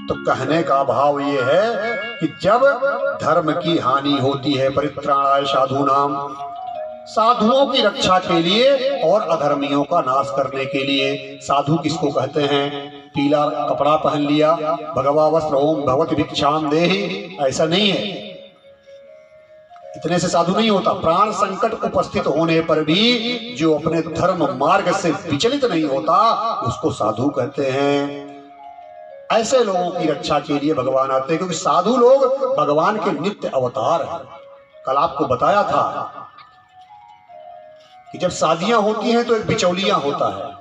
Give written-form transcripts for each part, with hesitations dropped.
तो कहने का भाव ये है कि जब धर्म की हानि होती है, परित्राणाय साधूनाम, साधुओं की रक्षा के लिए और अधर्मियों का नाश करने के लिए। साधु किसको कहते हैं? पीला कपड़ा पहन लिया, भगवा वस्त्र ओम भगवत भिक्षाम देहि, ऐसा नहीं है। इतने से साधु नहीं होता। प्राण संकट उपस्थित होने पर भी जो अपने धर्म मार्ग से विचलित नहीं होता उसको साधु कहते हैं। ऐसे लोगों की रक्षा के लिए भगवान आते हैं, क्योंकि साधु लोग भगवान के नित्य अवतार हैं। कल आपको बताया था कि जब शादियां होती हैं तो एक बिचौलिया होता है।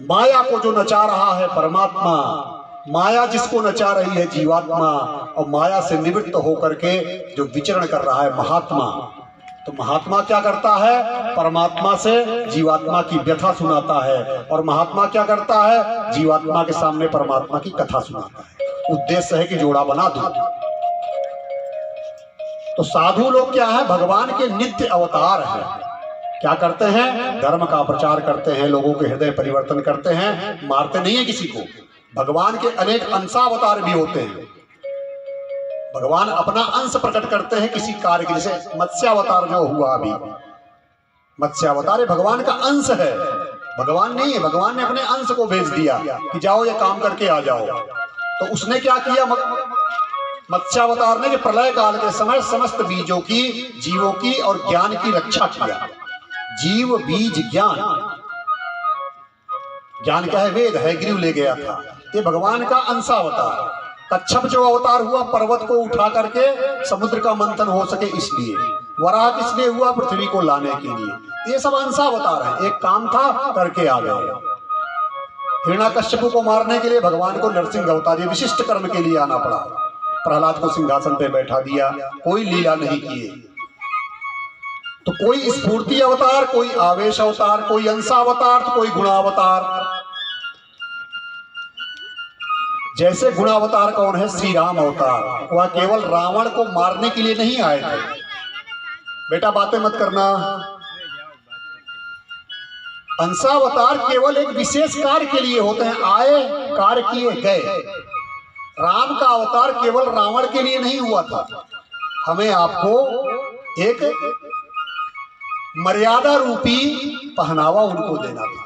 माया को जो नचा रहा है परमात्मा, माया जिसको नचा रही है जीवात्मा, और माया से निवृत्त होकर के जो विचरण कर रहा है महात्मा। तो महात्मा क्या करता है? परमात्मा से जीवात्मा की व्यथा सुनाता है, और महात्मा क्या करता है? जीवात्मा के सामने परमात्मा की कथा सुनाता है। उद्देश्य है कि जोड़ा बना दो। तो साधु लोग क्या है? भगवान के नित्य अवतार हैं। क्या करते हैं? धर्म का प्रचार करते हैं, लोगों के हृदय परिवर्तन करते हैं, मारते नहीं है किसी को। भगवान के अनेक अंशावतार भी होते हैं। भगवान अपना अंश प्रकट करते हैं किसी कार्य के, जैसे मत्स्यावतार जो हुआ अभी। मत्स्यावतार भगवान का अंश है, भगवान नहीं है। भगवान ने अपने अंश को भेज दिया कि जाओ ये काम करके आ जाओ। तो उसने क्या किया? मत्स्यावतार ने कि प्रलय काल के समय समस्त बीजों की, जीवों की और ज्ञान की रक्षा किया। जीव बीज ज्ञान, ज्ञान क्या है? वेद है, गिरु ले गया था। ये भगवान का अंशावतार। कच्छप जो अवतार हुआ पर्वत को उठा करके समुद्र का मंथन हो सके इसलिए। वराह किस लिए हुआ? पृथ्वी को लाने के लिए। ये सब अंशावतार है, एक काम था करके आ गए। हिरण्याकश्यप को मारने के लिए भगवान को नरसिंह अवतार, ये विशिष्ट कर्म के लिए आना पड़ा। प्रहलाद को सिंहासन पे बैठा दिया, कोई लीला नहीं किए। तो कोई स्फूर्ति अवतार, कोई आवेश अवतार, कोई अंशावतार, तो कोई गुणावतार। जैसे गुणावतार कौन है? श्री राम अवतार। वह केवल रावण को मारने के लिए नहीं आए थे। बेटा बातें मत करना। अंशावतार केवल एक विशेष कार्य के लिए होते हैं, आए कार्य किए गए। राम का अवतार केवल रावण के लिए नहीं हुआ था। हमें आपको एक मर्यादा रूपी पहनावा उनको देना था।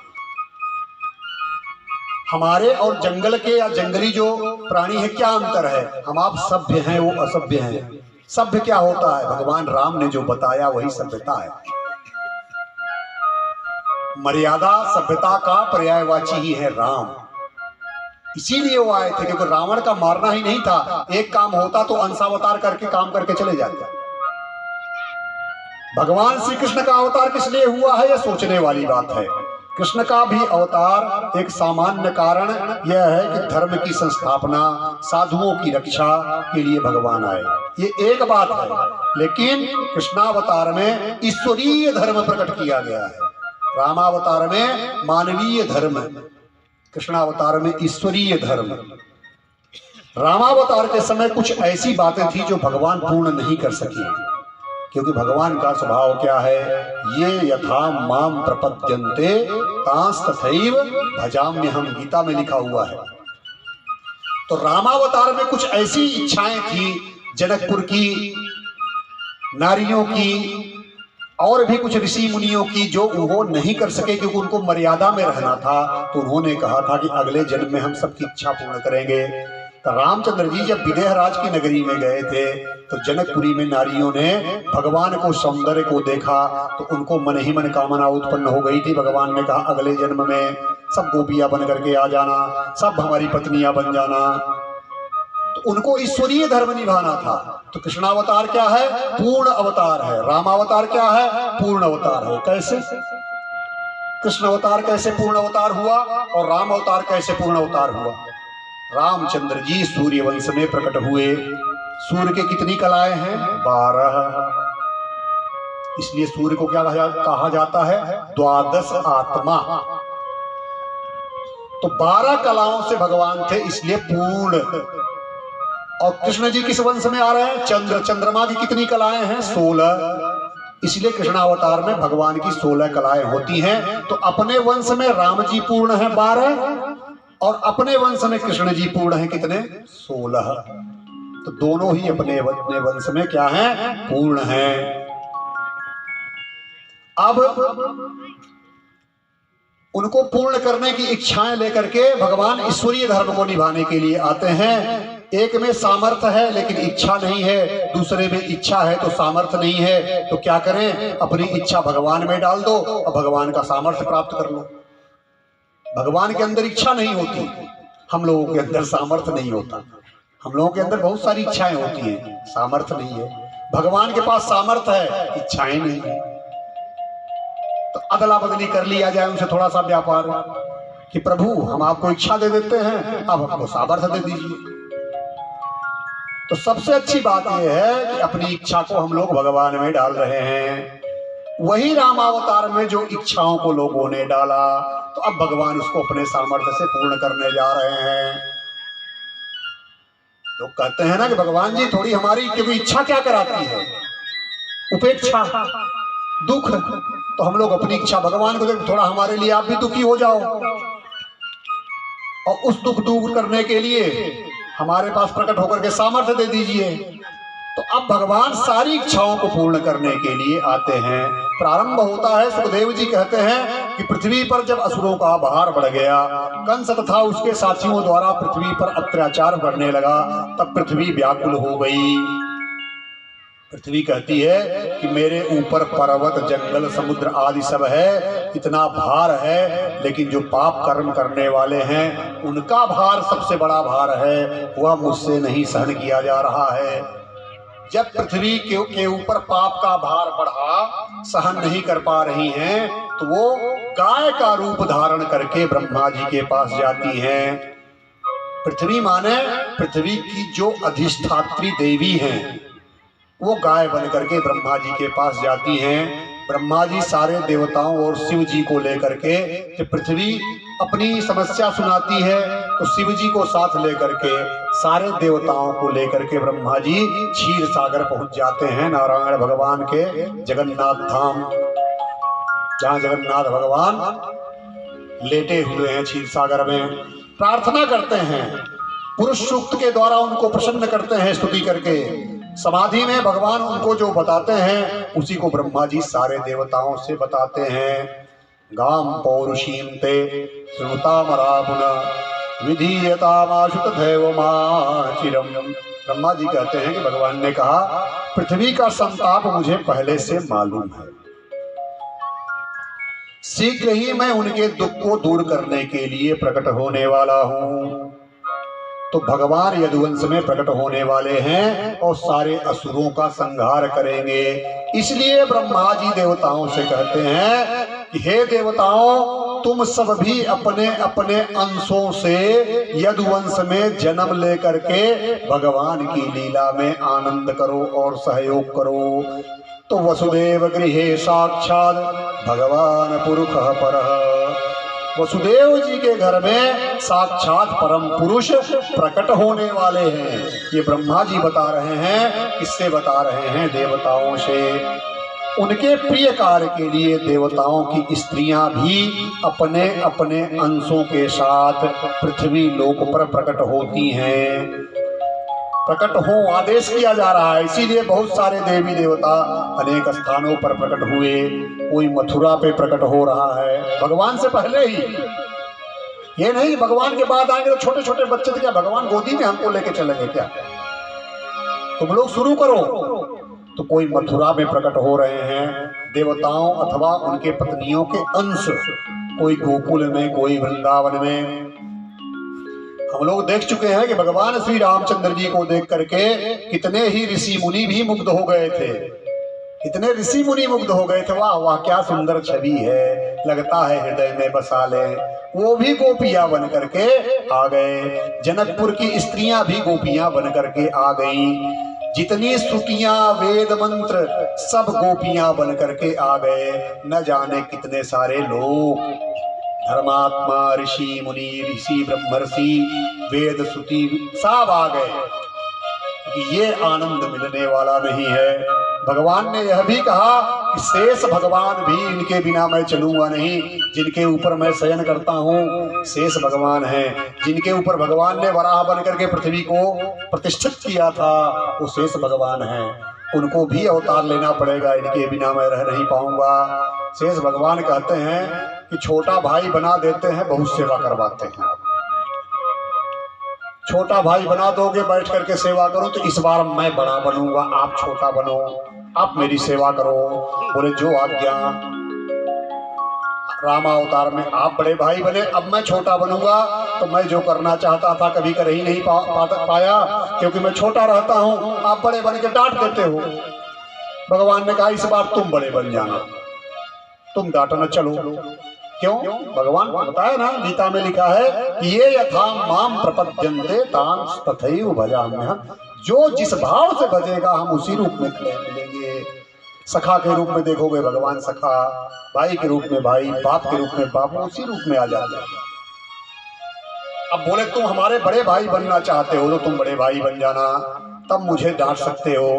हमारे और जंगल के या जंगली जो प्राणी है क्या अंतर है? हम आप सभ्य हैं, वो असभ्य हैं। सभ्य क्या होता है? भगवान राम ने जो बताया वही सभ्यता है। मर्यादा सभ्यता का पर्यायवाची ही है राम। इसीलिए वो आए थे, क्योंकि रावण का मारना ही नहीं था। एक काम होता तो अंशावतार करके काम करके चले जाते। भगवान श्री कृष्ण का अवतार किस लिए हुआ है? यह सोचने वाली बात है। कृष्ण का भी अवतार एक सामान्य कारण यह है कि धर्म की संस्थापना, साधुओं की रक्षा के लिए भगवान आए। ये एक बात है, लेकिन कृष्णावतार में ईश्वरीय धर्म प्रकट किया गया है। रामावतार में मानवीय धर्म, कृष्णावतार में ईश्वरीय धर्म। रामावतार के समय कुछ ऐसी बातें थी जो भगवान पूर्ण नहीं कर सके, क्योंकि भगवान का स्वभाव क्या है? ये यथा माम प्रपद्यन्ते तांस तथैव भजाम्यहम, गीता में लिखा हुआ है। तो रामावतार में कुछ ऐसी इच्छाएं थी जनकपुर की, नारियों की, और भी कुछ ऋषि मुनियों की, जो वो नहीं कर सके क्योंकि उनको मर्यादा में रहना था। तो उन्होंने कहा था कि अगले जन्म में हम सबकी इच्छा पूर्ण करेंगे। तो रामचंद्र जी जब विदेहराज की नगरी में गए थे तो जनकपुरी में नारियों ने भगवान को, सौंदर्य को देखा तो उनको मन ही मन कामना उत्पन्न हो गई थी। भगवान ने कहा अगले जन्म में सब गोपियां बन करके आ जाना, सब हमारी पत्नियां बन जाना। तो उनको ईश्वरीय धर्म निभाना था। तो कृष्णावतार क्या है? पूर्ण अवतार है। रामावतार क्या है? पूर्ण अवतार है। कैसे? कृष्ण अवतार कैसे पूर्ण अवतार हुआ और राम अवतार कैसे पूर्ण अवतार हुआ? रामचंद्र जी सूर्य वंश में प्रकट हुए। सूर्य के कितनी कलाएं हैं? 12। इसलिए सूर्य को क्या कहा जाता है? द्वादश आत्मा। तो 12 कलाओं से भगवान थे, इसलिए पूर्ण। और कृष्ण जी किस वंश में आ रहे हैं? चंद्र। चंद्रमा की कितनी कलाएं हैं? 16। इसलिए कृष्णावतार में भगवान की 16 कलाएं होती हैं। तो अपने वंश में राम जी पूर्ण है 12, और अपने वंश में कृष्ण जी पूर्ण हैं कितने? 16। तो दोनों ही अपने वंश में क्या हैं? पूर्ण हैं। अब उनको पूर्ण करने की इच्छाएं लेकर के भगवान ईश्वरीय धर्म को निभाने के लिए आते हैं। एक में सामर्थ्य है लेकिन इच्छा नहीं है, दूसरे में इच्छा है तो सामर्थ्य नहीं है। तो क्या करें? अपनी इच्छा भगवान में डाल दो और भगवान का सामर्थ्य प्राप्त कर लो। भगवान के अंदर इच्छा नहीं होती, हम लोगों के अंदर सामर्थ्य नहीं होता। हम लोगों के अंदर बहुत सारी इच्छाएं होती हैं, सामर्थ्य नहीं है। भगवान के पास सामर्थ्य है, इच्छाएं नहीं है। तो अदला बदली कर लिया जाए उनसे थोड़ा सा व्यापार कि प्रभु हम आपको इच्छा दे देते हैं, अब हमको सामर्थ्य दे दीजिए। तो सबसे अच्छी बात यह है कि अपनी इच्छा को हम लोग भगवान में डाल रहे हैं। वही रामावतार में जो इच्छाओं को लोगों ने डाला, तो अब भगवान उसको अपने सामर्थ्य से पूर्ण करने जा रहे हैं। लोग कहते हैं ना कि भगवान जी थोड़ी हमारी, क्योंकि इच्छा क्या कराती है? उपेक्षा, दुख। तो हम लोग अपनी इच्छा भगवान को देख, थोड़ा हमारे लिए आप भी दुखी हो जाओ, और उस दुख दूर करने के लिए हमारे पास प्रकट होकर के सामर्थ्य दे दीजिए। तो अब भगवान सारी इच्छाओं को पूर्ण करने के लिए आते हैं। प्रारंभ होता है, सुखदेव जी कहते हैं कि पृथ्वी पर जब असुरों का भार बढ़ गया, कंस तथा उसके साथियों द्वारा पृथ्वी पर अत्याचार बढ़ने लगा, तब पृथ्वी व्याकुल हो गई। पृथ्वी कहती है कि मेरे ऊपर पर्वत, जंगल, समुद्र आदि सब है, इतना भार है, लेकिन जो पाप कर्म करने वाले हैं उनका भार सबसे बड़ा भार है, वह मुझसे नहीं सहन किया जा रहा है। जब पृथ्वी के ऊपर पाप का भार बढ़ा, सहन नहीं कर पा रही हैं, तो वो गाय का रूप धारण करके ब्रह्मा जी के पास जाती हैं। पृथ्वी माने पृथ्वी की जो अधिष्ठात्री देवी हैं, वो गाय बन करके ब्रह्मा जी के पास जाती हैं। ब्रह्मा जी सारे देवताओं और शिव जी को लेकर के, जब पृथ्वी अपनी समस्या सुनाती है तो शिव जी को साथ लेकर के, सारे देवताओं को लेकर के ब्रह्मा जी क्षीर सागर पहुंच जाते हैं, नारायण भगवान के जगन्नाथ धाम, जहां जगन्नाथ भगवान लेटे हुए हैं क्षीर सागर में। प्रार्थना करते हैं, पुरुष सूक्त के द्वारा उनको प्रसन्न करते हैं स्तुति करके। समाधि में भगवान उनको जो बताते हैं उसी को ब्रह्मा जी सारे देवताओं से बताते हैं। गाम पौरुषीं ते श्रुतामरापुना विधीयतामाशु तथैवमाचिरम। ब्रह्मा जी कहते हैं कि भगवान ने कहा, पृथ्वी का संताप मुझे पहले से मालूम है, शीघ्र ही मैं उनके दुख को दूर करने के लिए प्रकट होने वाला हूं। तो भगवान यदुवंश में प्रकट होने वाले हैं और सारे असुरों का संहार करेंगे। इसलिए ब्रह्मा जी देवताओं से कहते हैं कि हे देवताओं, तुम सब भी अपने अपने अंशों से यदुवंश में जन्म लेकर के भगवान की लीला में आनंद करो और सहयोग करो। तो वसुदेव गृहे साक्षात भगवान पुरुषः परः। वसुदेव जी के घर में साक्षात परम पुरुष प्रकट होने वाले हैं। ये ब्रह्मा जी बता रहे हैं, किससे बता रहे हैं? देवताओं से। उनके प्रिय कार्य के लिए देवताओं की स्त्रियां भी अपने अपने अंशों के साथ पृथ्वी लोक पर प्रकट होती हैं। प्रकट हो आदेश किया जा रहा है, इसीलिए बहुत सारे देवी देवता अनेक स्थानों पर प्रकट हुए। कोई मथुरा पे प्रकट हो रहा है भगवान से पहले ही। ये नहीं भगवान के बाद आएंगे तो छोटे छोटे बच्चे थे, क्या भगवान गोदी में हमको लेके चलेंगे क्या? तुम लोग शुरू करो। तो कोई मथुरा में प्रकट हो रहे हैं देवताओं अथवा उनके पत्नियों के अंश, कोई गोकुल में, कोई वृंदावन में। हम लोग देख चुके हैं कि भगवान श्री रामचंद्र जी को देख करके कितने ही ऋषि मुनि भी मुग्ध हो गए थे। कितने ऋषि मुनि मुग्ध हो गए थे, वाह वाह क्या सुंदर छवि है, लगता है हृदय में बसा ले। वो भी गोपियां बन करके आ गए। जनकपुर की स्त्रियां भी गोपियां बन करके आ गई। जितनी श्रुतियां, वेद मंत्र सब गोपियां बन करके आ गए। न जाने कितने सारे लोग, धर्मात्मा, ऋषि मुनि, ऋषि ब्रह्मर्षि, वेद श्रुति सब आ गए। ये आनंद मिलने वाला नहीं है। भगवान ने यह भी कहा कि शेष भगवान भी, इनके बिना मैं चलूंगा नहीं। जिनके ऊपर मैं शयन करता हूँ शेष भगवान हैं। जिनके ऊपर भगवान ने वराह बन करके पृथ्वी को प्रतिष्ठित किया था वो शेष भगवान हैं। उनको भी अवतार लेना पड़ेगा, इनके बिना मैं रह नहीं पाऊंगा। शेष भगवान कहते हैं कि छोटा भाई बना देते हैं, बहुत सेवा करवाते हैं। छोटा भाई बना दोगे, बैठ करके सेवा करो, तो इस बार मैं बड़ा बनूंगा, आप छोटा बनो, आप मेरी सेवा करो। बोले जो आज्ञा। रामावतार में आप बड़े भाई बने, अब मैं छोटा बनूंगा, तो मैं जो करना चाहता था कभी कर ही नहीं पाया, क्योंकि मैं छोटा रहता हूं। आप बड़े बन के डांट देते हो। भगवान ने कहा इस बार तुम बड़े बन जाना, तुम डांटना चलो। क्यों? भगवान को बताया ना, गीता में लिखा है कि ये यथा माम प्रपद्यन्ते तांस तथैव भजाम्यहम्। जो जिस भाव से भजेगा हम उसी रूप में मिलेंगे। सखा के रूप में देखोगे भगवान सखा, भाई के रूप में भाई, बाप के रूप में बाप, उसी रूप में आ जाते हैं। अब बोले तुम हमारे बड़े भाई बनना चाहते हो तो तुम बड़े भाई बन जाना, तब मुझे डांट सकते हो।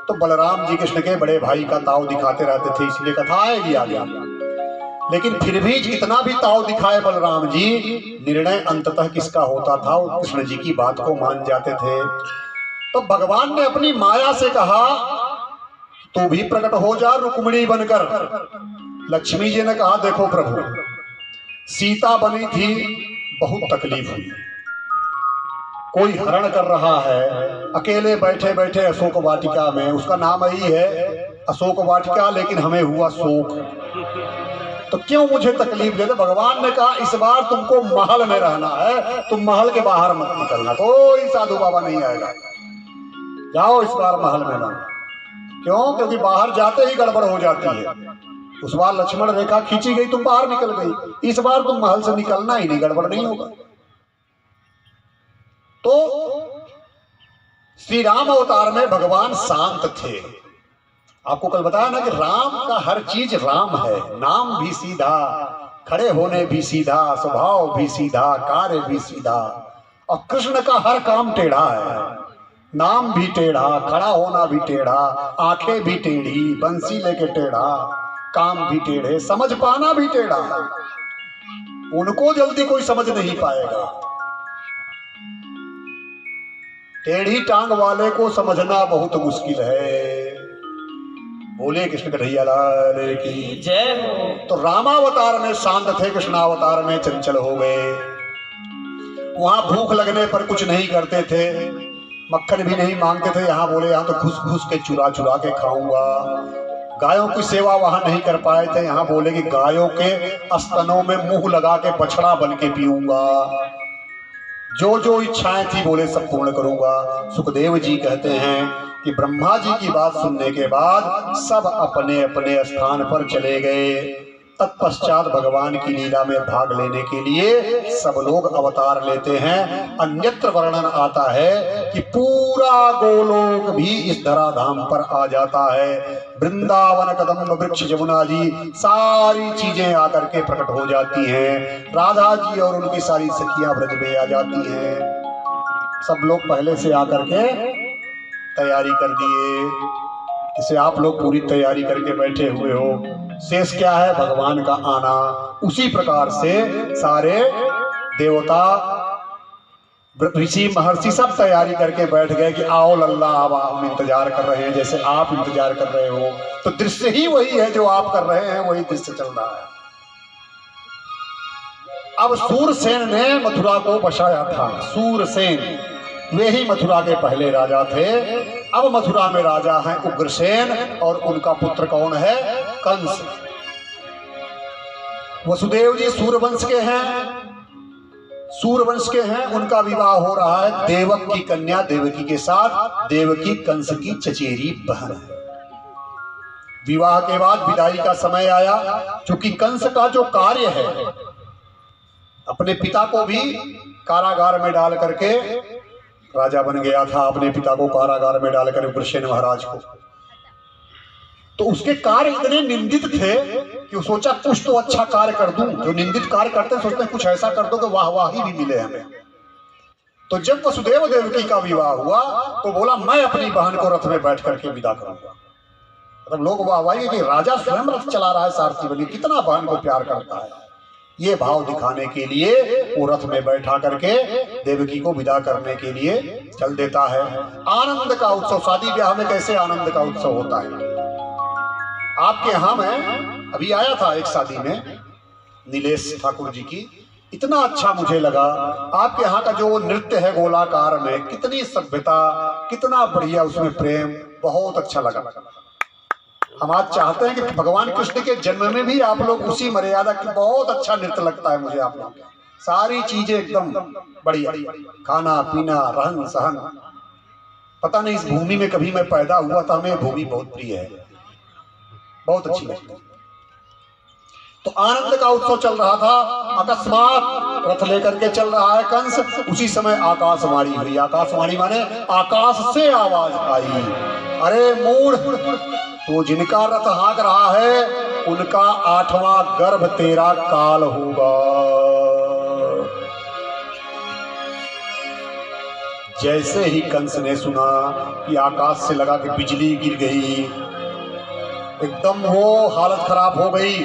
तो बलराम जी कृष्ण के बड़े भाई का ताव दिखाते रहते थे, इसलिए कथा आएगी आगे। लेकिन फिर भी जितना भी ताव दिखाए बलराम जी, निर्णय अंततः किसका होता था? वो कृष्ण जी की बात को मान जाते थे। तो भगवान ने अपनी माया से कहा तू भी प्रकट हो जा रुक्मिणी बनकर। लक्ष्मी जी ने कहा देखो प्रभु, सीता बनी थी, बहुत तकलीफ हुई। कोई हरण कर रहा है, अकेले बैठे बैठे अशोक वाटिका में, उसका नाम ही है अशोक वाटिका, लेकिन हमें हुआ शोक। तो क्यों मुझे तकलीफ देते? भगवान ने कहा इस बार तुमको महल में रहना है, तुम महल के बाहर मत निकलना, कोई साधु बाबा नहीं आएगा। जाओ इस बार महल में ना। क्यों? क्योंकि बाहर जाते ही गड़बड़ हो जाती है। उस बार लक्ष्मण रेखा खींची गई, तुम बाहर निकल गई। इस बार तुम महल से निकलना ही नहीं, गड़बड़ नहीं होगा। तो श्री राम अवतार में भगवान शांत थे। आपको कल बताया ना कि राम का हर चीज राम है। नाम भी सीधा, खड़े होने भी सीधा, स्वभाव भी सीधा, कार्य भी सीधा। और कृष्ण का हर काम टेढ़ा है। नाम भी टेढ़ा, खड़ा होना भी टेढ़ा, आंखें भी टेढ़ी, बंसी लेके टेढ़ा, काम भी टेढ़े, समझ पाना भी टेढ़ा। उनको जल्दी कोई समझ नहीं पाएगा। टेढ़ी टांग वाले को समझना बहुत मुश्किल है। बोले कृष्ण कन्हैया लाल की जय हो। तो रामावतार में शांत थे, कृष्णावतार में चंचल हो गए। वहां भूख लगने पर कुछ नहीं करते थे, मक्खन भी नहीं मांगते थे। यहाँ बोले यहाँ तो घुस घुस के चुरा चुरा के खाऊंगा। गायों की सेवा वहां नहीं कर पाए थे, यहाँ बोले कि गायों के स्तनों में मुंह लगा के बछड़ा बन के पीऊंगा। जो जो इच्छाएं थी बोले सब पूर्ण करूंगा। सुखदेव जी कहते हैं कि ब्रह्मा जी की बात सुनने के बाद सब अपने अपने स्थान पर चले गए। तत्पश्चात भगवान की लीला में भाग लेने के लिए सब लोग अवतार लेते हैं। अन्यत्र वर्णन आता है कि पूरा गोलोक भी इस धराधाम पर आ जाता है। वृंदावन कदम्ब वृक्ष जमुना जी सारी चीजें आकर के प्रकट हो जाती हैं। राधा जी और उनकी सारी सखियां ब्रज में आ जाती हैं। सब लोग पहले से आकर के तैयारी कर दिए। इसे आप लोग पूरी तैयारी करके बैठे हुए हो। शेष क्या है? भगवान का आना। उसी प्रकार से सारे देवता, ऋषि, महर्षि सब तैयारी करके बैठ गए कि आओ लल्ला, अब हम इंतजार कर रहे हैं, जैसे आप इंतजार कर रहे हो। तो दृश्य ही वही है जो आप कर रहे हैं, वही दृश्य चल रहा है। अब सूरसेन ने मथुरा को बसाया था। सूरसेन वे ही मथुरा के पहले राजा थे। अब मथुरा में राजा हैं उग्रसेन, और उनका पुत्र कौन है? कंस। वसुदेव जी सूर्यवंश के हैं, सूर्यवंश के हैं। उनका विवाह हो रहा है देवक की कन्या देवकी के साथ। देवकी कंस की चचेरी बहन है। विवाह के बाद विदाई का समय आया। क्योंकि कंस का जो कार्य है, अपने पिता को भी कारागार में डाल करके राजा बन गया था। अपने पिता को कारागार में डालकर उग्रसेन महाराज को, तो उसके कार्य इतने निंदित थे कि वो सोचा कुछ तो अच्छा कार्य कर दूं। जो निंदित कार्य करते हैं सोचते हैं कुछ ऐसा कर दो कि वाहवाही भी मिले हमें। तो जब वसुदेव देवकी का विवाह हुआ तो बोला मैं अपनी बहन को रथ में बैठ करके विदा करूंगा। मतलब लोग वाहवाही कि राजा स्वयं रथ चला रहा है सारथी बनी, कितना बहन को प्यार करता है। ये भाव दिखाने के लिए वो रथ में बैठा करके देवकी को विदा करने के लिए चल देता है। आनंद का उत्सव, शादी ब्याह में कैसे आनंद का उत्सव होता है। आपके यहाँ मैं अभी आया था एक शादी में नीलेश ठाकुर जी की, इतना अच्छा मुझे लगा। आपके यहाँ का जो नृत्य है गोलाकार में, कितनी सभ्यता, कितना बढ़िया उसमें प्रेम, बहुत अच्छा लगा। हम आज चाहते हैं कि भगवान कृष्ण के जन्म में भी आप लोग उसी मर्यादा की, बहुत अच्छा नृत्य लगता है मुझे आप लोग, सारी चीजें एकदम बढ़िया, खाना पीना रहन सहन। पता नहीं इस भूमि में कभी मैं पैदा हुआ था, हमें भूमि बहुत प्रिय है, बहुत अच्छी लगती है। तो आनंद का उत्सव चल रहा था, अकस्मात रथ लेकर के चल रहा है कंस। उसी समय आकाशवाणी हुई। आकाशवाणी माने आकाश से आवाज आई, अरे मूढ़, तो जिनका रथ हाँक रहा है उनका 8वां गर्भ तेरा काल होगा। जैसे ही कंस ने सुना कि आकाश से लगा कि बिजली गिर गई, एकदम वो हालत खराब हो गई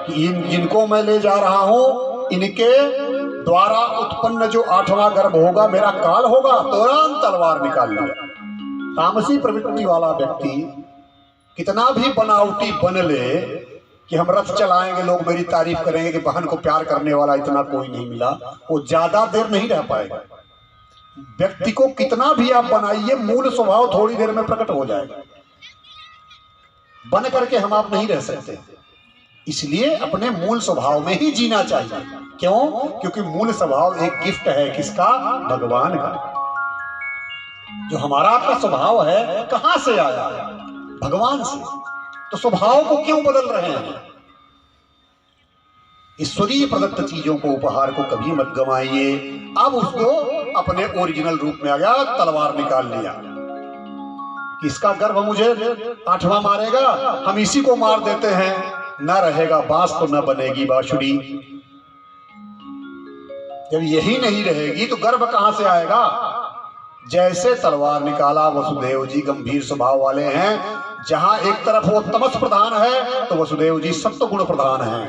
कि जिनको मैं ले जा रहा हूं इनके द्वारा उत्पन्न जो 8वां गर्भ होगा मेरा काल होगा। तुरंत तलवार निकाल लिया। तामसी प्रवृत्ति वाला व्यक्ति कितना भी बनावटी बन ले कि हम रथ चलाएंगे, लोग मेरी तारीफ करेंगे कि बहन को प्यार करने वाला इतना कोई नहीं मिला, वो ज्यादा देर नहीं रह पाएगा। व्यक्ति को कितना भी आप बनाइए, मूल स्वभाव थोड़ी देर में प्रकट हो जाएगा। बन करके हम आप नहीं रह सकते, इसलिए अपने मूल स्वभाव में ही जीना चाहिए। क्यों? क्योंकि मूल स्वभाव एक गिफ्ट है, किसका? भगवान का। जो हमारा आपका स्वभाव है कहां से आया? भगवान से। तो स्वभाव को क्यों बदल रहे हैं? ईश्वरीय प्रदत्त चीजों को, उपहार को कभी मत गंवाइए। अब उसको अपने ओरिजिनल रूप में आ गया, तलवार निकाल लिया। इसका गर्भ मुझे 8वां मारेगा, हम इसी को मार देते हैं, न रहेगा बांस तो न बनेगी बांसुरी। जब यही नहीं रहेगी तो गर्भ कहां से आएगा? जैसे तलवार निकाला, वसुदेव जी गंभीर स्वभाव वाले हैं। जहां एक तरफ वो तमस प्रधान है तो वसुदेव जी सत्व गुण प्रधान है।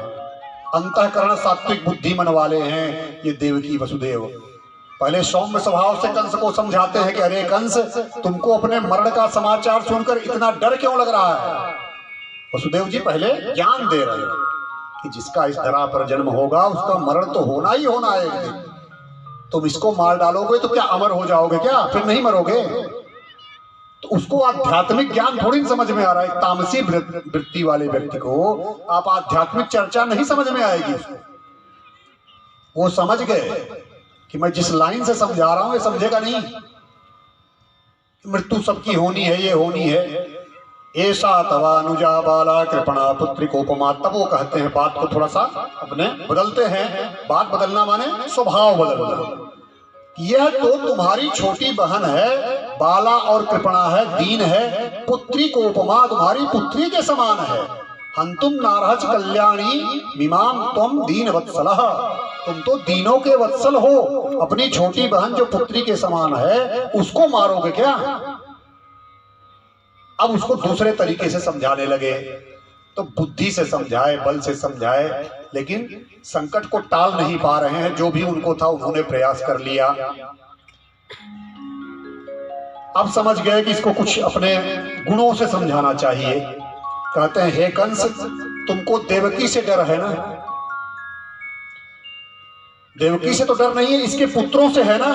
अंतःकरण सात्विक बुद्धि मन वाले हैं ये देवकी वसुदेव। पहले सौम्य स्वभाव से कंस को समझाते हैं कि अरे कंस, तुमको अपने मरण का समाचार सुनकर इतना डर क्यों लग रहा है? वसुदेव जी पहले ज्ञान दे रहे हैं कि जिसका इस धरा पर जन्म होगा उसका मरण तो होना ही होना है एक दिन। तुम इसको मार डालोगे तो क्या अमर हो जाओगे क्या? फिर नहीं मरोगे। तो उसको आध्यात्मिक ज्ञान थोड़ी समझ में आ रहा है। तामसी वृत्ति वाले व्यक्ति को आप आध्यात्मिक चर्चा नहीं समझ में आएगी उसको। वो समझ गए कि मैं जिस लाइन से समझा रहा हूं ये समझेगा नहीं। मृत्यु सबकी होनी है, ये होनी है। ऐसा तवा अनुजा बाला कृपणा पुत्री कोपमा। तब वो कहते हैं, बात को थोड़ा सा अपने बदलते हैं। बात बदलना माने स्वभाव बदलना। यह तो तुम्हारी छोटी बहन है, बाला और कृपणा है, दीन है। पुत्री को उपमा, तुम्हारी पुत्री के समान है। हंतुम नारहच कल्याणी मिमाम तुम दीन वत्सलः। तुम तो दीनों के वत्सल हो। अपनी छोटी बहन जो पुत्री के समान है उसको मारोगे क्या? अब उसको दूसरे तरीके से समझाने लगे। तो बुद्धि से समझाए, बल से समझाए, लेकिन संकट को टाल नहीं पा रहे हैं। जो भी उनको था उन्होंने प्रयास कर लिया। अब समझ गए कि इसको कुछ अपने गुणों से समझाना चाहिए। कहते हैं, हे कंस, तुमको देवकी से डर है ना? देवकी से तो डर नहीं है, इसके पुत्रों से है ना।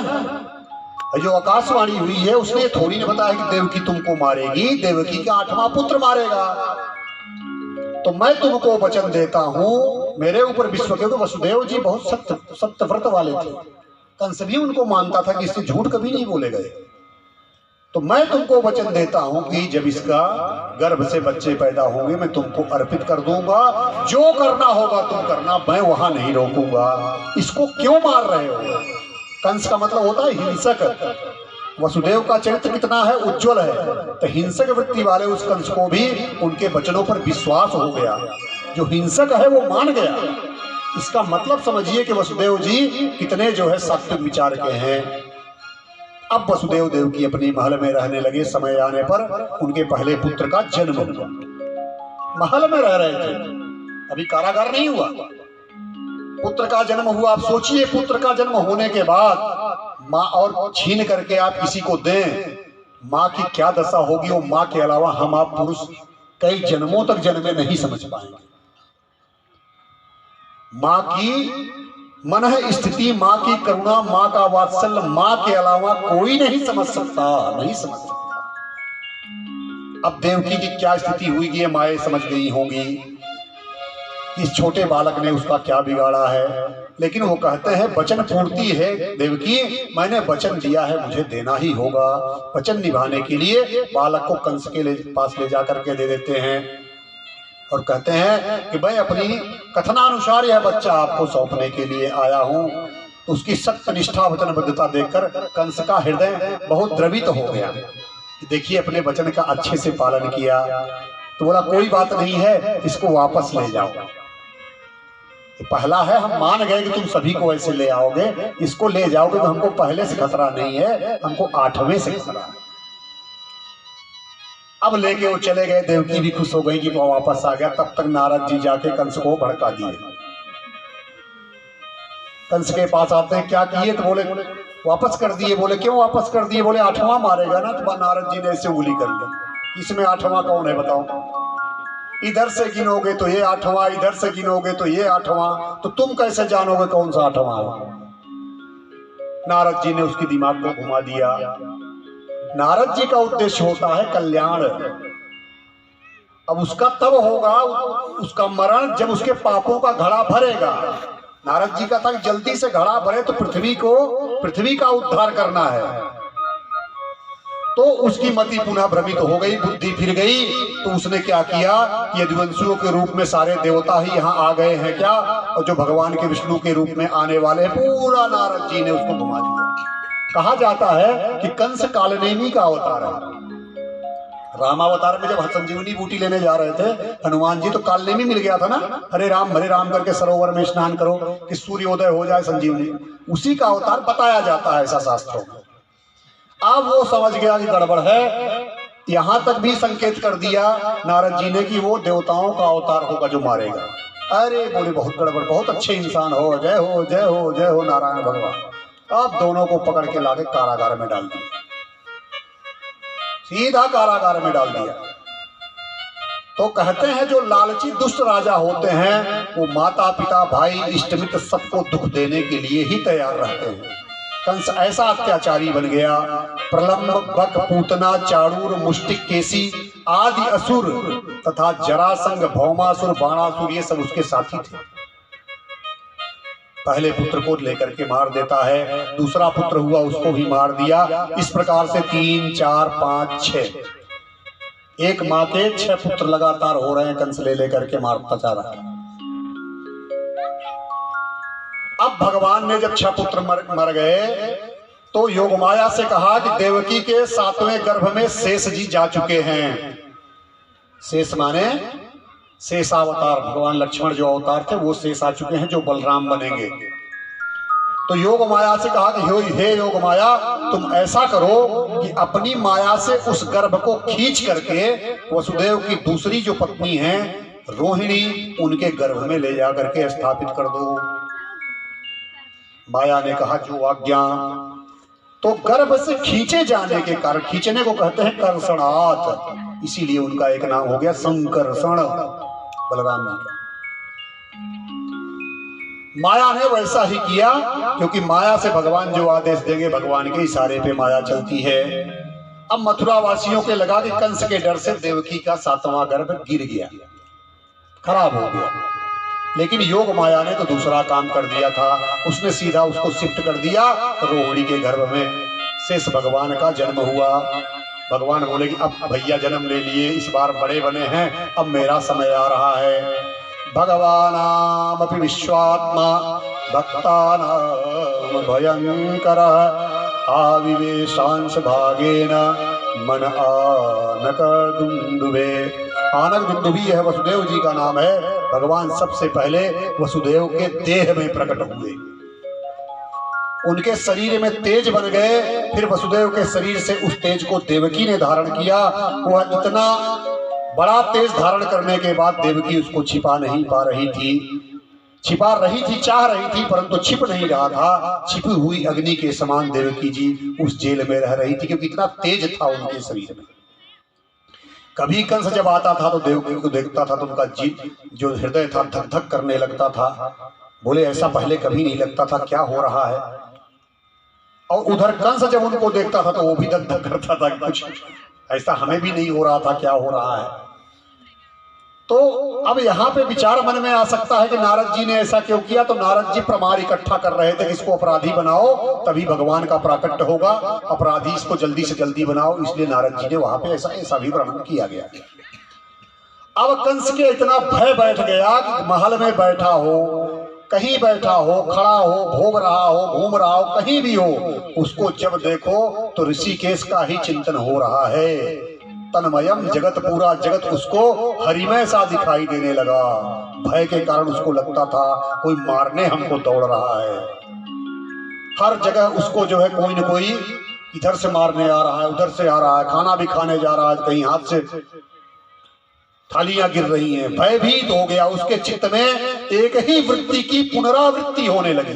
जो आकाशवाणी हुई है उसने थोड़ी ने बताया कि देवकी तुमको मारेगी, देवकी का 8वां पुत्र मारेगा। तो मैं तुमको वचन देता हूं, मेरे ऊपर विश्व के। वसुदेव जी बहुत सत्यव्रत वाले थे। कंस भी उनको मानता था कि इससे झूठ कभी नहीं बोले गए। तो मैं तुमको वचन देता हूं कि जब इसका गर्भ से बच्चे पैदा होंगे मैं तुमको अर्पित कर दूंगा। जो करना होगा तुम करना, मैं वहां नहीं रोकूंगा। इसको क्यों मार रहे हो? कंस का मतलब होता है हिंसक। वसुदेव का चरित्र कितना है, उज्जवल है। तो हिंसक वृत्ति वाले उस कंस को भी उनके वचनों पर विश्वास हो गया। जो हिंसक है वो मान गया। इसका मतलब समझिए कि वसुदेव जी कितने जो है सात्विक विचार के हैं। अब वसुदेव देव की अपनी महल में रहने लगे। समय आने पर उनके पहले पुत्र का जन्म हुआ। महल में रह रहे थे, अभी कारागार नहीं हुआ। पुत्र का जन्म हुआ। आप सोचिए, पुत्र का जन्म होने के बाद माँ और छीन करके आप किसी को दें, माँ की क्या दशा होगी, वो माँ के अलावा हम आप पुरुष कई जन्मों तक जन्मे नहीं समझ पाएंगे। माँ की मनः स्थिति, माँ की करुणा, माँ का वात्सल्य, माँ के अलावा कोई नहीं समझ सकता, नहीं समझ सकता। अब देवकी की क्या स्थिति हुई कि ये माएँ समझ गई होंगी इस छोटे बालक ने उसका क्या बिगाड़ा है। लेकिन वो कहते हैं वचन पूर्ति है देवकी, मैंने वचन दिया है, मुझे देना ही होगा। वचन निभाने के लिए बालक को कंस के पास ले जा करके दे देते हैं और कहते हैं कि मैं अपनी कथनानुसार यह बच्चा आपको सौंपने के लिए आया हूँ। तो उसकी सत्य निष्ठा वचनबद्धता देखकर कंस का हृदय बहुत द्रवित हो गया। देखिए, अपने वचन का अच्छे से पालन किया। तो बोला कोई बात नहीं है, इसको वापस ले जाओ। पहला है हम मान गए कि तुम सभी को ऐसे ले आओगे, इसको ले जाओगे तो हमको पहले से खतरा नहीं है, हमको 8वें से खतरा है। अब लेके वो चले गए। देवकी भी खुश हो गई कि वो वापस आ गया। तब तक नारद जी जाके कंस को भड़का दिए। कंस के पास आते हैं, क्या किए? तो बोले वापस कर दिए। बोले क्यों वापस कर दिए? बोले 8वां मारेगा ना। तो नारद जी ने ऐसे उंगली कर ली, इसमें 8वां कौन है बताओ? इधर से गिनोगे तो ये 8वां, इधर से गिनोगे तो ये 8वां, तो तुम कैसे जानोगे कौन सा 8वां है? नारद जी ने उसकी दिमाग को घुमा दिया। नारद जी का उद्देश्य होता है कल्याण। अब उसका तब होगा उसका मरण जब उसके पापों का घड़ा भरेगा। नारद जी का था जल्दी से घड़ा भरे तो पृथ्वी का उद्धार करना है। तो उसकी मति पुनः भ्रमित हो गई, बुद्धि फिर गई। तो उसने क्या किया, यदुवंशियों के रूप में सारे देवता ही यहाँ आ गए हैं क्या, और जो भगवान के विष्णु के रूप में आने वाले हैं, पूरा नारद जी ने उसको घुमा दिया। कहा जाता है कि कंस कालनेमी का अवतार है। रामावतार में जब संजीवनी बूटी लेने जा रहे थे हनुमान जी, तो कालनेमी मिल गया था ना, हरे राम करके सरोवर में स्नान करो कि सूर्योदय हो जाए संजीवनी। उसी का अवतार बताया जाता है ऐसा शास्त्रों में। अब वो समझ गया कि गड़बड़ है। यहां तक भी संकेत कर दिया नारद जी ने कि वो देवताओं का अवतार होगा जो मारेगा। अरे बोले बहुत गड़बड़, बहुत अच्छे इंसान हो, जय हो जय हो जय हो नारायण भगवान। अब दोनों को पकड़ के लाके कारागार में डाल दिया, सीधा कारागार में डाल दिया। तो कहते हैं जो लालची दुष्ट राजा होते हैं वो माता पिता भाई इष्ट मित्र सबको दुख देने के लिए ही तैयार रहते हैं। कंस ऐसा अत्याचारी बन गया। प्रलंब, बक, पूतना, चाणूर, मुष्टिक, केसी आदि असुर तथा जरासंग, भौमासुर, बाणासुर ये सब उसके साथी थे। पहले पुत्र को लेकर के मार देता है, दूसरा पुत्र हुआ उसको भी मार दिया। इस प्रकार से 3, 4, 5, 6 एक माँ के 6 पुत्र लगातार हो रहे हैं। कंस ले लेकर के मारता जा रहा है। अब भगवान ने जब 6 पुत्र मर गए तो योगमाया से कहा कि देवकी के 7वें गर्भ में शेष जी जा चुके हैं। शेष माने शेषावतार, भगवान लक्ष्मण जो अवतार थे वो शेष आ चुके हैं जो बलराम बनेंगे। तो योग माया से कहा कि हे योग माया, तुम ऐसा करो कि अपनी माया से उस गर्भ को खींच करके वसुदेव की दूसरी जो पत्नी है रोहिणी, उनके गर्भ में ले जा करके स्थापित कर दो। माया ने कहा जो आज्ञा। तो गर्भ से खींचे जाने के कारण, खींचने को कहते हैं कर्षणात्, इसीलिए उनका एक नाम हो गया संकर्षण, बलराम जी का। माया ने वैसा ही किया क्योंकि माया से भगवान जो आदेश देंगे भगवान के इशारे पे माया चलती है। अब मथुरा वासियों के लगा कि कंस के डर से देवकी का 7वां गर्भ गिर गया, खराब हो गया। लेकिन योग माया ने तो दूसरा काम कर दिया था। उसने सीधा उसको शिफ्ट कर दिया रोहिणी के गर्भ में। शेष भगवान का जन्म हुआ। भगवान बोले कि अब भैया जन्म ले लिए, इस बार बड़े बने हैं, अब मेरा समय आ रहा है। भगवानामपि विश्वात्मा भक्तानां भयंकरः आविवेशांश भागेन मन आनक दुंदुभे। आनक दुंदुभी यह वसुदेव जी का नाम है। भगवान सबसे पहले वसुदेव के देह में प्रकट हुए, उनके शरीर में तेज बन गए। फिर वसुदेव के शरीर से उस तेज को देवकी ने धारण किया। वह इतना बड़ा तेज धारण करने के बाद देवकी उसको छिपा नहीं पा रही थी, छिपा रही थी, चाह रही थी, परंतु छिप नहीं रहा था। छिपी हुई अग्नि के समान देवकी जी उस जेल में रह रही थी, क्योंकि इतना तेज था उनके शरीर में। कभी कंस जब आता था तो देवकी को देखता था तो उनका जो हृदय था धक धक करने लगता था। बोले ऐसा पहले कभी नहीं लगता था, क्या हो रहा है। और उधर कंस जब उनको देखता था तो वो भी धक धक करता था, कुछ ऐसा हमें भी नहीं हो रहा था, क्या हो रहा है। तो अब यहाँ पे विचार मन में आ सकता है कि नारद जी ने ऐसा क्यों किया। तो नारद जी प्रमाण इकट्ठा कर रहे थे कि इसको अपराधी बनाओ, तभी भगवान का प्राकट्य होगा, अपराधी इसको जल्दी से जल्दी बनाओ, इसलिए नारद जी ने वहां पे ऐसा भी वर्णन किया गया। अब कंस के इतना भय बैठ गया कि महल में बैठा हो, कहीं बैठा हो, खड़ा हो, भोग रहा हो, घूम रहा हो, कहीं भी हो, उसको जब देखो तो ऋषिकेश का ही चिंतन हो रहा है। तन्मयम जगत, पूरा जगत उसको हरिमय सा दिखाई देने लगा। भय के कारण उसको लगता था कोई मारने हमको दौड़ रहा है। हर जगह उसको जो है कोई न कोई इधर से मारने आ रहा है, उधर से आ रहा है, खाना भी खाने जा रहा है, कहीं हाथ से थालियां गिर रही हैं। भयभीत हो गया, उसके चित्त में एक ही वृत्ति की पुनरावृत्ति होने लगी।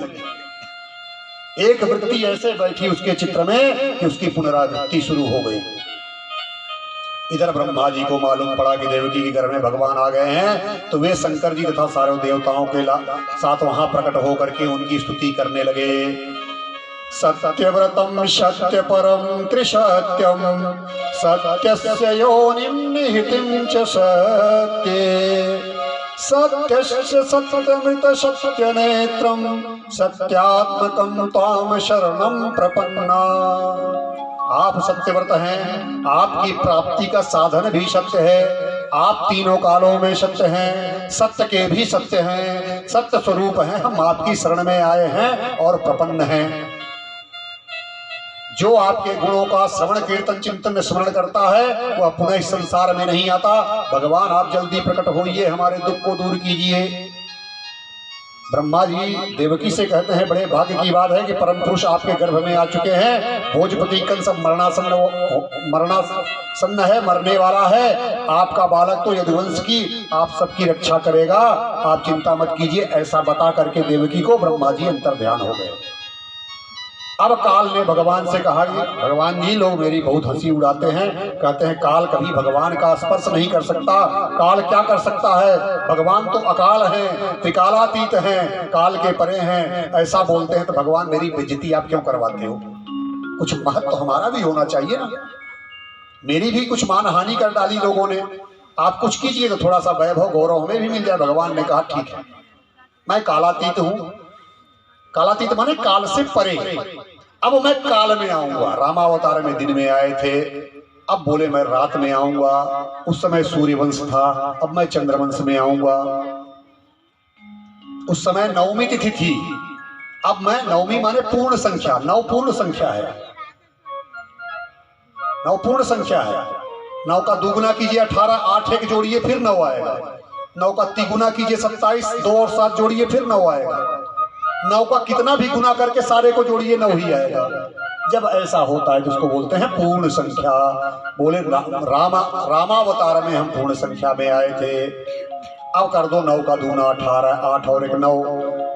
एक वृत्ति ऐसे बैठी उसके चित्र में कि उसकी पुनरावृत्ति शुरू हो गई। इधर ब्रह्मा जी को मालूम पड़ा कि देवकी के घर में भगवान आ गए हैं, तो वे शंकर जी तथा सारे देवताओं के साथ वहां प्रकट होकर के उनकी स्तुति करने लगे। सत्यव्रतम सत्य परम त्रिसत्यम सत्यस्य योनिं निहितिं च सत्ये सत्यस्य सत्यमृत सत्यनेत्रम सत्यात्मकं त्वां शरणं प्रपन्ना। आप सत्यव्रत हैं, आपकी प्राप्ति का साधन भी सत्य है, आप तीनों कालों में सत्य हैं, सत्य के भी सत्य हैं, सत्य स्वरूप हैं। हम आपकी शरण में आए हैं और प्रपन्न हैं। जो आपके गुणों का श्रवण कीर्तन चिंतन स्मरण करता है वह पुनः इस संसार में नहीं आता। भगवान आप जल्दी प्रकट होइए, हमारे दुख को दूर कीजिए। ब्रह्मा जी देवकी से कहते हैं बड़े भाग्य की बात है कि परम पुरुष आपके गर्भ में आ चुके हैं। भोजपति कंस मरणासन्न है, मरने वाला है। आपका बालक तो यदुवंश की आप सबकी रक्षा करेगा, आप चिंता मत कीजिए। ऐसा बता करके देवकी को ब्रह्मा जी अंतर ध्यान हो गए। अब काल ने भगवान से कहा कि भगवान जी लोग मेरी बहुत हंसी उड़ाते हैं, कहते हैं काल कभी भगवान का स्पर्श नहीं कर सकता। काल क्या कर सकता है, भगवान तो अकाल हैं, त्रिकालातीत हैं, काल के परे हैं, ऐसा बोलते हैं। तो भगवान मेरी बेइज्जती आप क्यों करवाते हो? कुछ महत्व तो हमारा भी होना चाहिए ना। मेरी भी कुछ मान हानि कर डाली लोगों ने, आप कुछ कीजिए तो थोड़ा सा वैभव गौरव हमें भी मिल जाए। भगवान ने कहा ठीक है, मैं कालातीत हूँ। कालातीत माने काल से परे। अब मैं काल में आऊंगा। रामावतार में दिन में आए थे, अब बोले मैं रात में आऊंगा। उस समय सूर्यवंश था, अब मैं चंद्रवंश में आऊंगा। उस समय नवमी तिथि थी, अब मैं नवमी माने पूर्ण संख्या, नव पूर्ण संख्या है, नव पूर्ण संख्या है। नौ का दुगुना कीजिए 18, 8 एक जोड़िए फिर 9 आएगा। 9 का तिगुना कीजिए 27, 2 और 7 जोड़िए फिर 9 आएगा। 9 का कितना भी गुना करके सारे को जोड़िए 9 ही आएगा। जब ऐसा होता है जिसको बोलते हैं पूर्ण संख्या। बोले रामावतार में हम पूर्ण संख्या में आए थे, अब कर दो 9 का दूना 18, 8 और 1 9,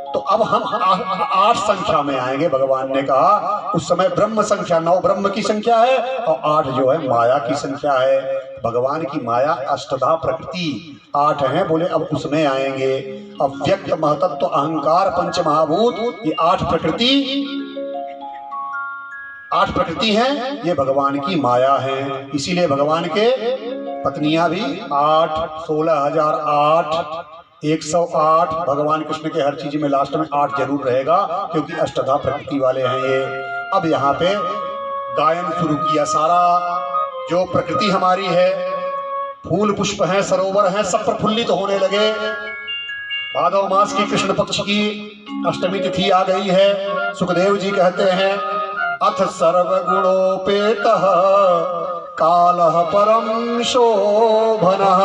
तो अब हम 8 संख्या में आएंगे। भगवान ने कहा उस समय ब्रह्म संख्या 9 ब्रह्म की संख्या है और 8 जो है माया की संख्या है। भगवान की माया अष्टधा प्रकृति 8 है। बोले अब उसमें आएंगे। अव्यक्त महतत्व अहंकार पंच महाभूत, ये 8 प्रकृति हैं, ये भगवान की माया है। इसीलिए भगवान के पत्नियां भी 8, 16,008, 108। भगवान कृष्ण के हर चीज में लास्ट में 8 जरूर रहेगा, क्योंकि अष्टधा प्रकृति वाले हैं ये। अब यहाँ पे गायन शुरू किया। सारा जो प्रकृति हमारी है, फूल पुष्प हैं, सरोवर हैं, सब प्रफुल्लित होने लगे। भादव मास की कृष्ण पक्ष की अष्टमी तिथि आ गई है। सुखदेव जी कहते हैं अथ सर्वगुणोपेतः कालः परम शोभनः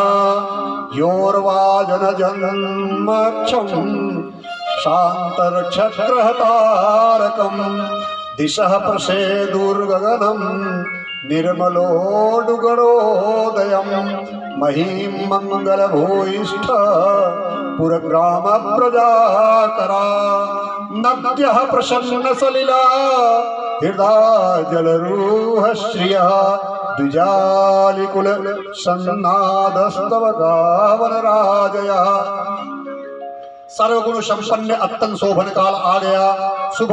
योर्वाजन जन्मक्षं शान्तरक्षत्रहतारकं दिशः प्रसेदुर्गगनं निर्मलोडुगणोदयं महीं मंगलभूयिष्ठ पुरग्राम प्रजाकरा नद्यः प्रसन्न सलिला हृदय जलरूह श्रिय द्विजालिकुल सन्नादस्तव गावन राजया। सर्वगुण संपन्न अत्यंत शोभन काल आ गया। शुभ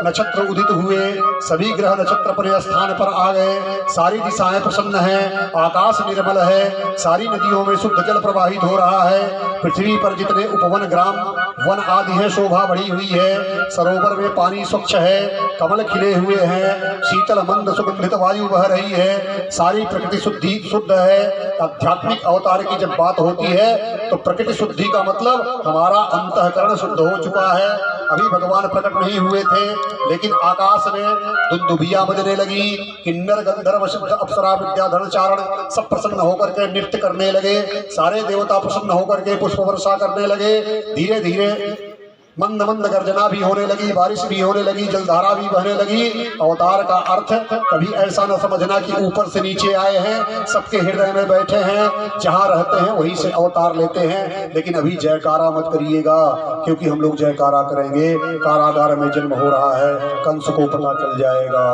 नक्षत्र उदित हुए, सभी ग्रह नक्षत्र पर स्थान पर आ गए। सारी दिशाएं प्रसन्न हैं, आकाश निर्मल है, सारी नदियों में शुद्ध जल प्रवाहित हो रहा है। पृथ्वी पर जितने उपवन ग्राम वन आदि है शोभा बढ़ी हुई है। सरोवर में पानी स्वच्छ है, कमल खिले हुए हैं, शीतल मंद सुगंधित वायु बह रही है। सारी प्रकृति शुद्ध है। आध्यात्मिक अवतार की जब बात होती है तो प्रकृति शुद्धि का मतलब हमारा अंतःकरण शुद्ध हो चुका है। अभी भगवान प्रकट नहीं हुए थे, लेकिन आकाश में दुंदुभियां बजने लगी। किन्नर गंधर्व सिद्ध अप्सरा विद्याधर चारण सब प्रसन्न होकर के नृत्य करने लगे। सारे देवता प्रसन्न होकर के पुष्प वर्षा करने लगे। धीरे धीरे मंद मंद गर्जना भी होने लगी, बारिश भी होने लगी, जलधारा भी बहने लगी। अवतार का अर्थ कभी ऐसा न समझना कि ऊपर से नीचे आए हैं, सबके हृदय में बैठे हैं, जहां रहते हैं वहीं से अवतार लेते हैं। लेकिन अभी जयकारा मत करिएगा, क्योंकि हम लोग जयकारा करेंगे कारागार में जन्म हो रहा है, कंस को पता चल जाएगा।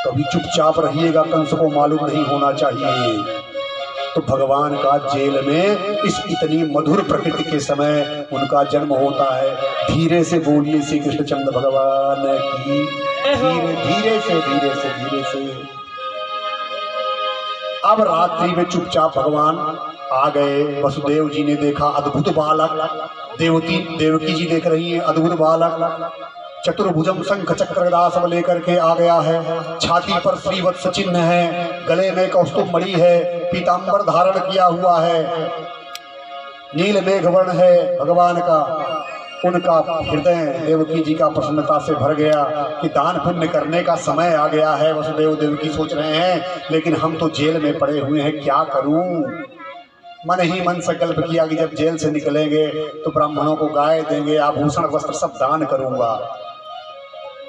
कभी चुपचाप रहिएगा, कंस को मालूम नहीं होना चाहिए। तो भगवान का जेल में इस इतनी मधुर प्रकृति के समय उनका जन्म होता है। धीरे से बोलिए श्री कृष्णचंद्र भगवान की, धीरे धीरे से धीरे से धीरे से। अब रात्रि में चुपचाप भगवान आ गए। वसुदेव जी ने देखा अद्भुत बालक, देवकी जी देख रही है अद्भुत बालक, चतुर्भुजम शंख चक्र गदा सब लेकर के आ गया है। छाती पर श्रीवत्स चिन्ह है, गले में कौस्तुभ मणि है, पीतांबर धारण किया हुआ है, नील मेघवर्ण है भगवान का। उनका हृदय देवकी जी का प्रसन्नता से भर गया कि दान पुण्य करने का समय आ गया है। वसुदेव देवकी सोच रहे हैं, लेकिन हम तो जेल में पड़े हुए हैं, क्या करूं। मन ही मन संकल्प किया कि जब जेल से निकलेंगे तो ब्राह्मणों को गाय देंगे, आभूषण वस्त्र सब दान करूंगा।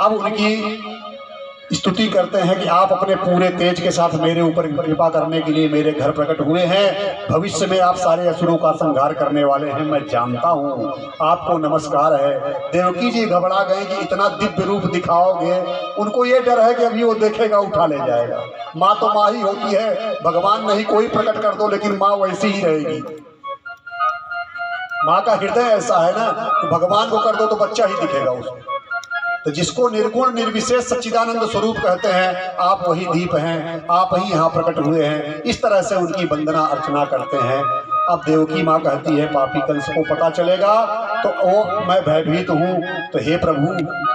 अब उनकी स्तुति करते हैं कि आप अपने पूरे तेज के साथ मेरे ऊपर कृपा करने के लिए मेरे घर प्रकट हुए हैं। भविष्य में आप सारे असुरों का संहार करने वाले हैं, मैं जानता हूँ, आपको नमस्कार है। देवकी जी घबरा गए कि इतना दिव्य रूप दिखाओगे। उनको ये डर है कि अभी वो देखेगा उठा ले जाएगा। माँ तो माँ ही होती है, भगवान नहीं कोई प्रकट कर दो लेकिन माँ वैसी ही रहेगी। माँ का हृदय ऐसा है ना कि भगवान को कर दो तो बच्चा ही दिखेगा उसको। तो जिसको निर्गुण निर्विशेष सच्चिदानंद स्वरूप कहते हैं, आप वही दीप हैं, आप ही यहाँ प्रकट हुए हैं। इस तरह से उनकी वंदना अर्चना करते हैं। अब देवकी माँ कहती है पापी कंस को पता चलेगा तो वो मैं भयभीत हूँ, तो हे प्रभु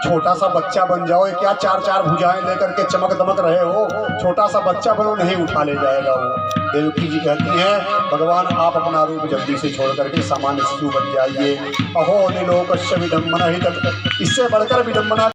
छोटा सा बच्चा बन जाओ। क्या चार चार भुजाएं लेकर के चमक दमक रहे हो, छोटा सा बच्चा बनो, नहीं उठा ले जाएगा वो। देवकी जी कहती हैं भगवान आप अपना रूप जल्दी से छोड़ करके सामान्य शिशु बन जाइए। अहो निलोकस्य विडम्बना ही तक, इससे बढ़कर विडम्बना